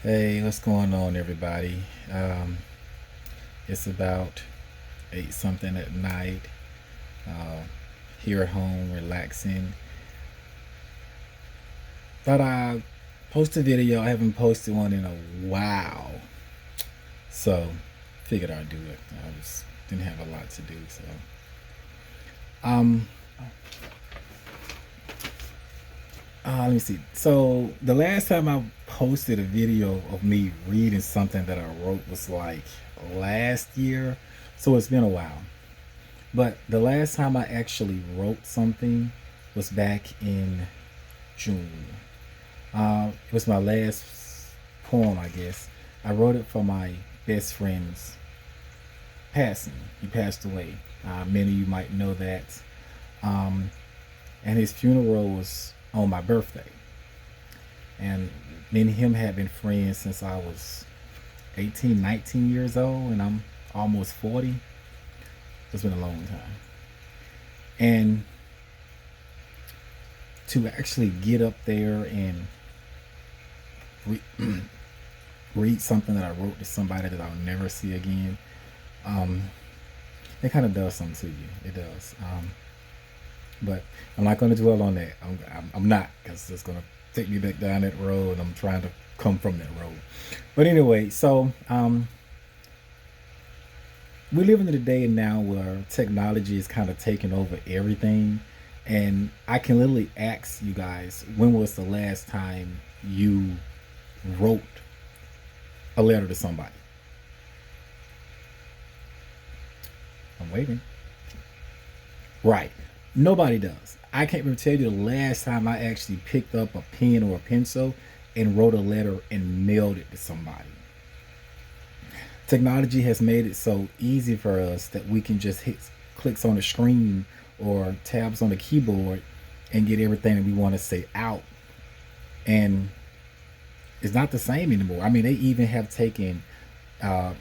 Hey, what's going on, everybody? Um, it's about 8 something at night. Uh, here at home, relaxing. Thought I'd post a video. I haven't posted one in a while. So, figured I'd do it. Didn't have a lot to do. Um, let me see. So, the last time I posted a video of me reading something that I wrote was like last year. So, it's been a while. But the last time I actually wrote something was back in June. It was my last poem, I guess. I wrote it for my best friend's passing. He passed away. Many of you might know that. Um, and his funeral was on my birthday. And me and him had been friends since I was 18, 19 years old, and I'm almost 40. It's been a long time. And to actually get up there and re- read something that I wrote to somebody that I'll never see again, um, it kind of does something to you. It does. But I'm not going to dwell on that. I'm not, because it's going to take me back down that road, and I'm trying to come from that road. But anyway, so we live in a day now where technology is kind of taking over everything. And I can literally ask you guys, when was the last time you wrote a letter to somebody? I'm waiting. Right. Nobody does. I can't even tell you the last time I actually picked up a pen or a pencil and wrote a letter and mailed it to somebody. Technology has made it so easy for us that we can just hit clicks on the screen or tabs on the keyboard and get everything that we want to say out. And it's not the same anymore. I mean, they even have taken uh,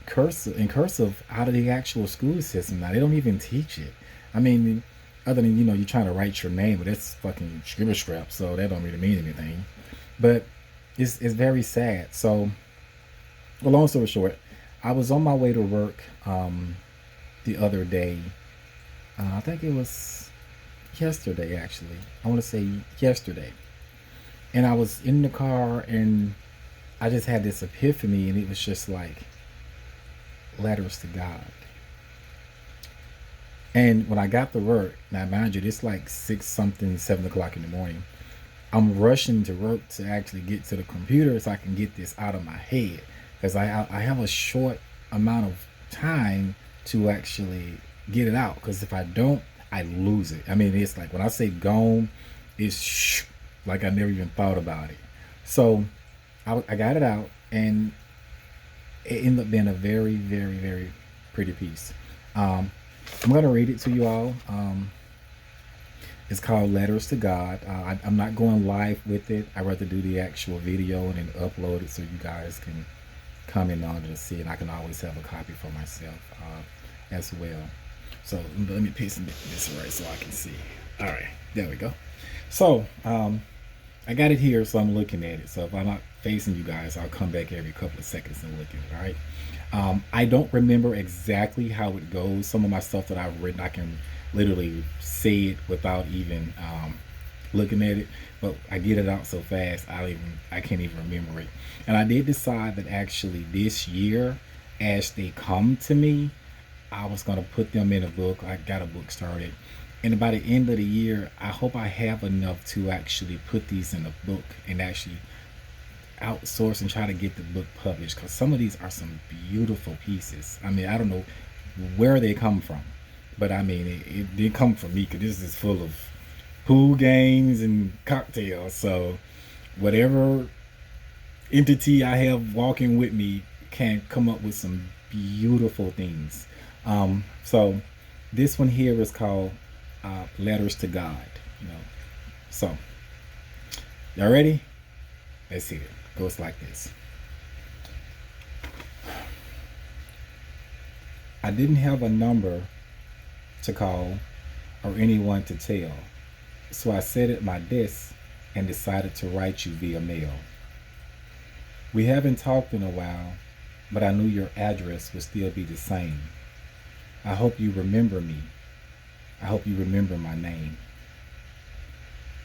cursive out of the actual school system now. They don't even teach it. I mean, other than you're trying to write your name, but that's fucking scribble scrap, so that don't really mean anything. But it's very sad. So, well, long story short, I was on my way to work the other day. I think it was yesterday, actually. I want to say yesterday, and I was in the car, and I just had this epiphany, and it was just like letters to God. And when I got to work, now mind you, it's like 6 something, 7 o'clock in the morning. I'm rushing to work to actually get to the computer so I can get this out of my head, because I have a short amount of time to actually get it out. Because if I don't, I lose it. I mean, it's like when I say gone, it's like I never even thought about it. So I got it out, and it ended up being a very, very, very pretty piece. Um, I'm gonna read it to you all. It's called Letters to God. I'm not going live with it. I'd rather do the actual video and then upload it so you guys can comment on it and see it. I can always have a copy for myself as well. So let me piece this right so I can see. All right, there we go. So I got it here, so I'm looking at it. So if I'm not facing you guys, I'll come back every couple of seconds and look at it. All right. I don't remember exactly how it goes. Some of my stuff that I've written, I can literally say it without even looking at it. But I get it out so fast, I can't even remember it. And I did decide that actually this year, as they come to me, I was gonna put them in a book. I got a book started, and by the end of the year, I hope I have enough to actually put these in a book and actually outsource and try to get the book published, because some of these are some beautiful pieces. I mean, I don't know where they come from, but I mean, it did come from me, because this is full of pool games and cocktails. So, whatever entity I have walking with me can come up with some beautiful things. So, this one here is called Letters to God. You know, so y'all ready? Let's see it. Goes like this. I didn't have a number to call or anyone to tell, so I sat at my desk and decided to write you via mail. We haven't talked in a while, but I knew your address would still be the same. I hope you remember me. I hope you remember my name.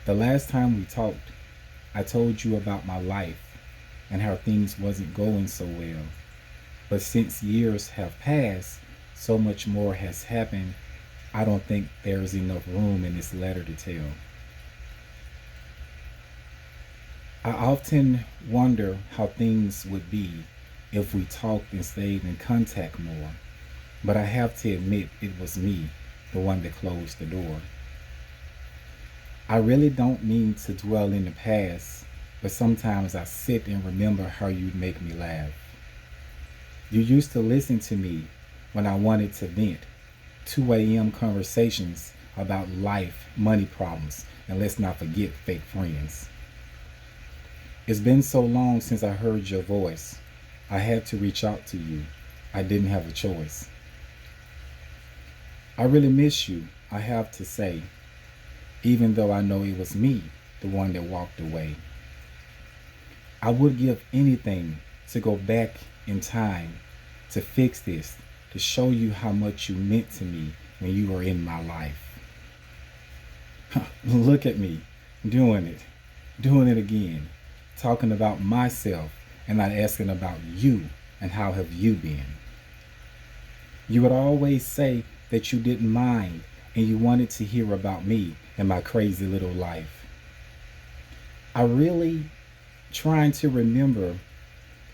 The last time we talked, I told you about my life and how things wasn't going so well. But since years have passed, so much more has happened. I don't think there's enough room in this letter to tell. I often wonder how things would be if we talked and stayed in contact more. But I have to admit it was me, the one that closed the door. I really don't mean to dwell in the past, but sometimes I sit and remember how you'd make me laugh. You used to listen to me when I wanted to vent. 2 a.m. conversations about life, money problems, and let's not forget fake friends. It's been so long since I heard your voice. I had to reach out to you. I didn't have a choice. I really miss you, I have to say, even though I know it was me, the one that walked away. I would give anything to go back in time to fix this, to show you how much you meant to me when you were in my life. Look at me, doing it again, talking about myself and not asking about you and how have you been. You would always say that you didn't mind and you wanted to hear about me and my crazy little life. I really trying to remember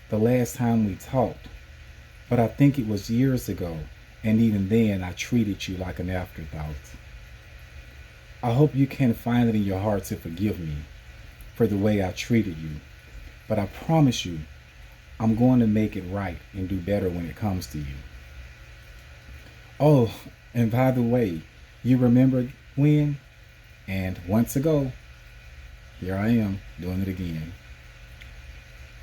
the last time we talked, but I think it was years ago, and even then I treated you like an afterthought. I hope you can find it in your heart to forgive me for the way I treated you, but I promise you I'm going to make it right and do better when it comes to you. Oh, and by the way, you remember when? And once ago, here I am doing it again.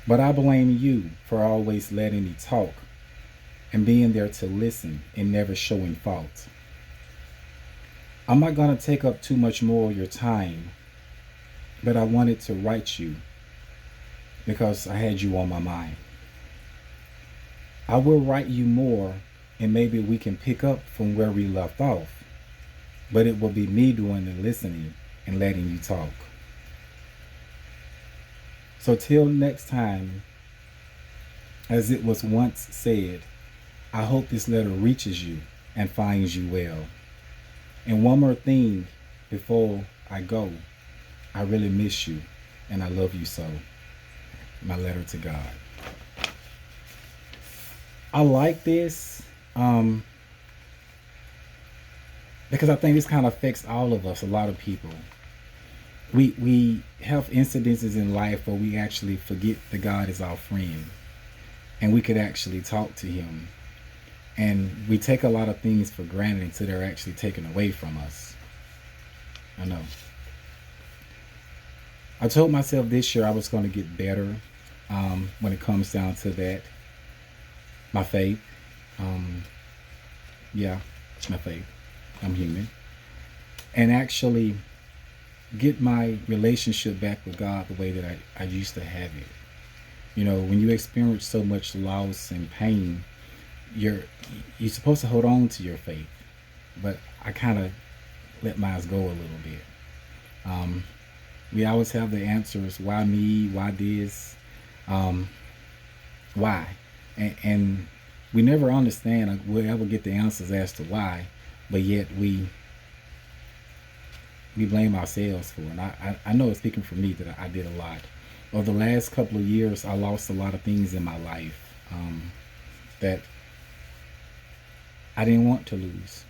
But I blame you for always letting me talk and being there to listen and never showing fault. I'm not going to take up too much more of your time, but I wanted to write you because I had you on my mind. I will write you more and maybe we can pick up from where we left off, but it will be me doing the listening and letting you talk. So till next time, as it was once said, I hope this letter reaches you and finds you well. And one more thing before I go, I really miss you and I love you so. My letter to God. I like this because I think this kind of affects all of us, a lot of people. We have incidences in life where we actually forget that God is our friend and we could actually talk to him. And we take a lot of things for granted until they're actually taken away from us. I know. I told myself this year I was going to get better when it comes down to that. My faith. Yeah, my faith. I'm human. And actually get my relationship back with God the way that I used to have it. You know, when you experience so much loss and pain, you're supposed to hold on to your faith. But I kind of let mine go a little bit. We always have the answers. Why me? Why this? Why? And we never understand. We'll ever get the answers as to why, but yet we blame ourselves for it. And I know, speaking for me, that I did a lot. Over the last couple of years, I lost a lot of things in my life that I didn't want to lose.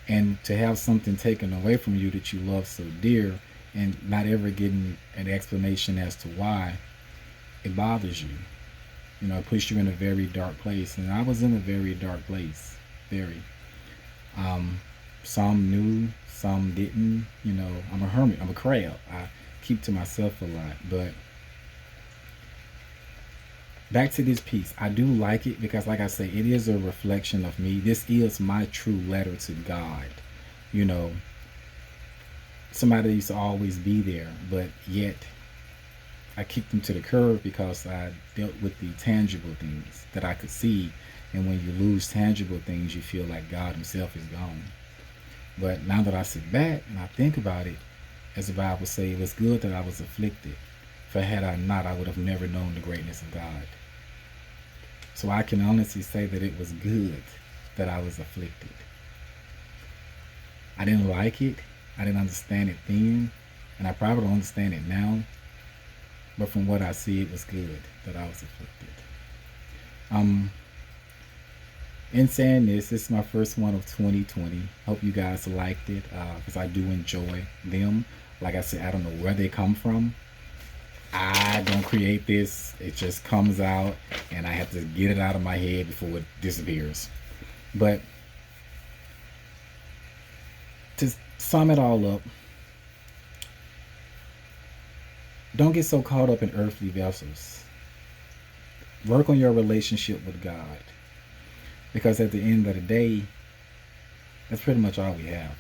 And to have something taken away from you that you love so dear and not ever getting an explanation as to why, it bothers you. You know, it puts you in a very dark place. And I was in a very dark place. Very. Some knew, some didn't. You know, I'm a hermit. I'm a crab. I keep to myself a lot. But back to this piece. I do like it because, like I say, it is a reflection of me. This is my true letter to God. You know, somebody used to always be there, but yet I kicked them to the curb because I dealt with the tangible things that I could see. And when you lose tangible things, you feel like God Himself is gone. But now that I sit back and I think about it, as the Bible says, it was good that I was afflicted. For had I not, I would have never known the greatness of God. So I can honestly say that it was good that I was afflicted. I didn't like it. I didn't understand it then. And I probably don't understand it now. But from what I see, it was good that I was afflicted. Um, in saying this is my first one of 2020. Hope you guys liked it because I do enjoy them. Like I said, I don't know where they come from. I don't create this. It just comes out and I have to get it out of my head before it disappears. But to sum it all up, don't get so caught up in earthly vessels. Work on your relationship with God. Because at the end of the day, that's pretty much all we have.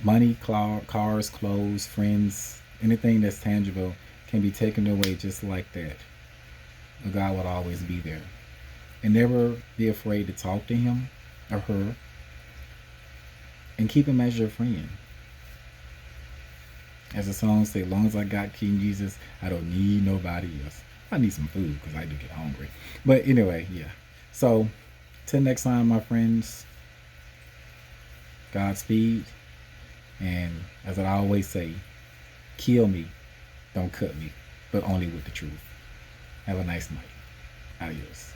Money, cars, clothes, friends, anything that's tangible can be taken away just like that. But God will always be there. And never be afraid to talk to Him or her and keep Him as your friend. As the song says, as long as I got King Jesus, I don't need nobody else. I need some food because I do get hungry. But anyway, yeah. So, till next time, my friends, Godspeed. And as I always say, kill me, don't cut me, but only with the truth. Have a nice night. Adios.